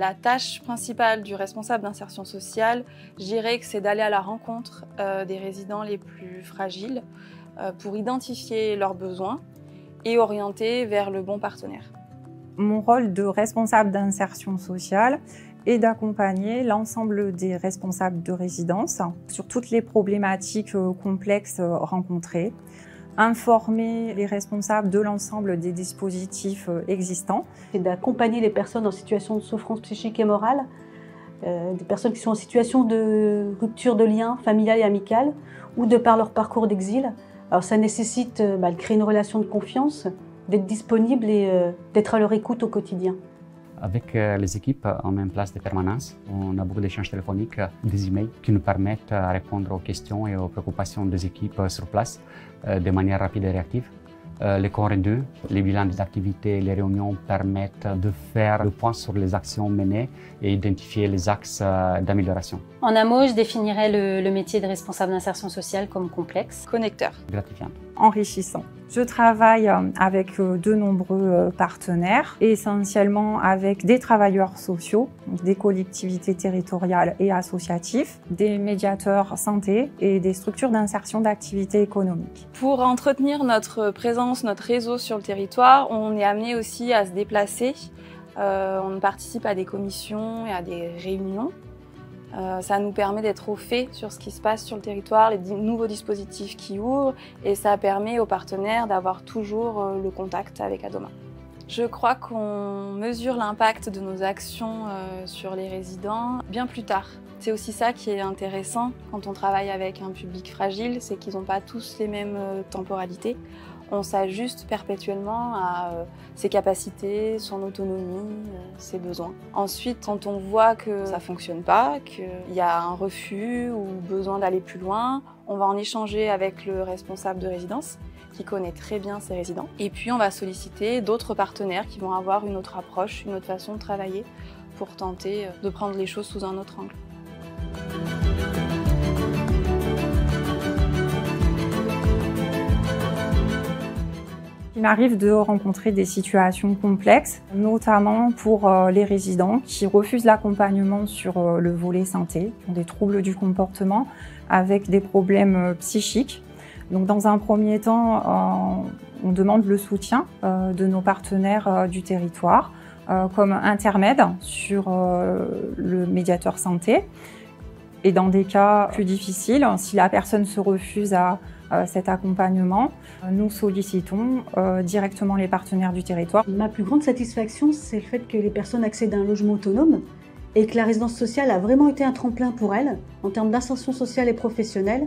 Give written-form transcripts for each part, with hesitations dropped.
La tâche principale du responsable d'insertion sociale, je dirais que c'est d'aller à la rencontre des résidents les plus fragiles pour identifier leurs besoins et orienter vers le bon partenaire. Mon rôle de responsable d'insertion sociale est d'accompagner l'ensemble des responsables de résidence sur toutes les problématiques complexes rencontrées, informer les responsables de l'ensemble des dispositifs existants. C'est d'accompagner les personnes en situation de souffrance psychique et morale, des personnes qui sont en situation de rupture de lien familial et amical ou de par leur parcours d'exil. Alors ça nécessite de créer une relation de confiance, d'être disponible et d'être à leur écoute au quotidien. Avec les équipes, on met en place des permanences. On a beaucoup d'échanges téléphoniques, des emails qui nous permettent de répondre aux questions et aux préoccupations des équipes sur place de manière rapide et réactive. Les comptes rendus, les bilans des activités, les réunions permettent de faire le point sur les actions menées et identifier les axes d'amélioration. En un mot, je définirais le métier de responsable d'insertion sociale comme complexe, connecteur, gratifiant, enrichissant. Je travaille avec de nombreux partenaires, essentiellement avec des travailleurs sociaux, des collectivités territoriales et associatives, des médiateurs santé et des structures d'insertion d'activités économiques. Pour entretenir notre présence, notre réseau sur le territoire, on est amené aussi à se déplacer. On participe à des commissions et à des réunions. Ça nous permet d'être au fait sur ce qui se passe sur le territoire, les nouveaux dispositifs qui ouvrent, et ça permet aux partenaires d'avoir toujours le contact avec Adoma. Je crois qu'on mesure l'impact de nos actions sur les résidents bien plus tard. C'est aussi ça qui est intéressant quand on travaille avec un public fragile, c'est qu'ils n'ont pas tous les mêmes temporalités. On s'ajuste perpétuellement à ses capacités, son autonomie, ses besoins. Ensuite, quand on voit que ça ne fonctionne pas, qu'il y a un refus ou besoin d'aller plus loin, on va en échanger avec le responsable de résidence qui connaît très bien ses résidents. Et puis on va solliciter d'autres partenaires qui vont avoir une autre approche, une autre façon de travailler pour tenter de prendre les choses sous un autre angle. Il m'arrive de rencontrer des situations complexes, notamment pour les résidents qui refusent l'accompagnement sur le volet santé, qui ont des troubles du comportement avec des problèmes psychiques. Donc, dans un premier temps, on demande le soutien de nos partenaires du territoire comme intermède sur le médiateur santé. Et dans des cas plus difficiles, si la personne se refuse à cet accompagnement, nous sollicitons directement les partenaires du territoire. Ma plus grande satisfaction, c'est le fait que les personnes accèdent à un logement autonome et que la résidence sociale a vraiment été un tremplin pour elles en termes d'insertion sociale et professionnelle.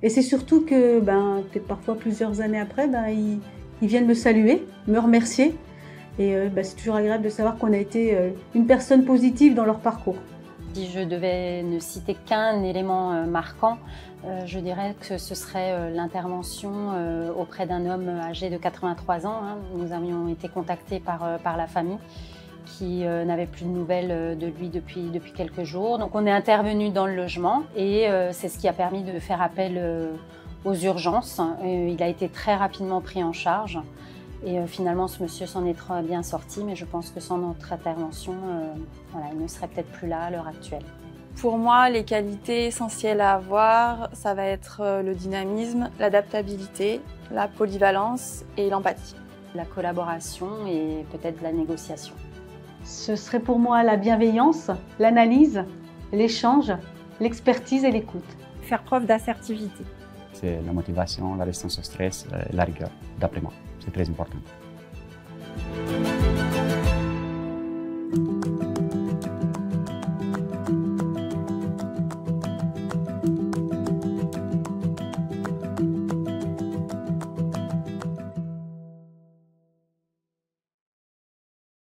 Et c'est surtout que, peut-être parfois plusieurs années après, ils viennent me saluer, me remercier. Et c'est toujours agréable de savoir qu'on a été une personne positive dans leur parcours. Si je devais ne citer qu'un élément marquant, je dirais que ce serait l'intervention auprès d'un homme âgé de 83 ans. Nous avions été contactés par la famille qui n'avait plus de nouvelles de lui depuis quelques jours. Donc on est intervenu dans le logement et c'est ce qui a permis de faire appel aux urgences. Il a été très rapidement pris en charge. Et finalement, ce monsieur s'en est très bien sorti, mais je pense que sans notre intervention, il ne serait peut-être plus là à l'heure actuelle. Pour moi, les qualités essentielles à avoir, ça va être le dynamisme, l'adaptabilité, la polyvalence et l'empathie. La collaboration et peut-être la négociation. Ce serait pour moi la bienveillance, l'analyse, l'échange, l'expertise et l'écoute. Faire preuve d'assertivité. C'est la motivation, la résistance au stress, la rigueur, d'après moi. C'est très important.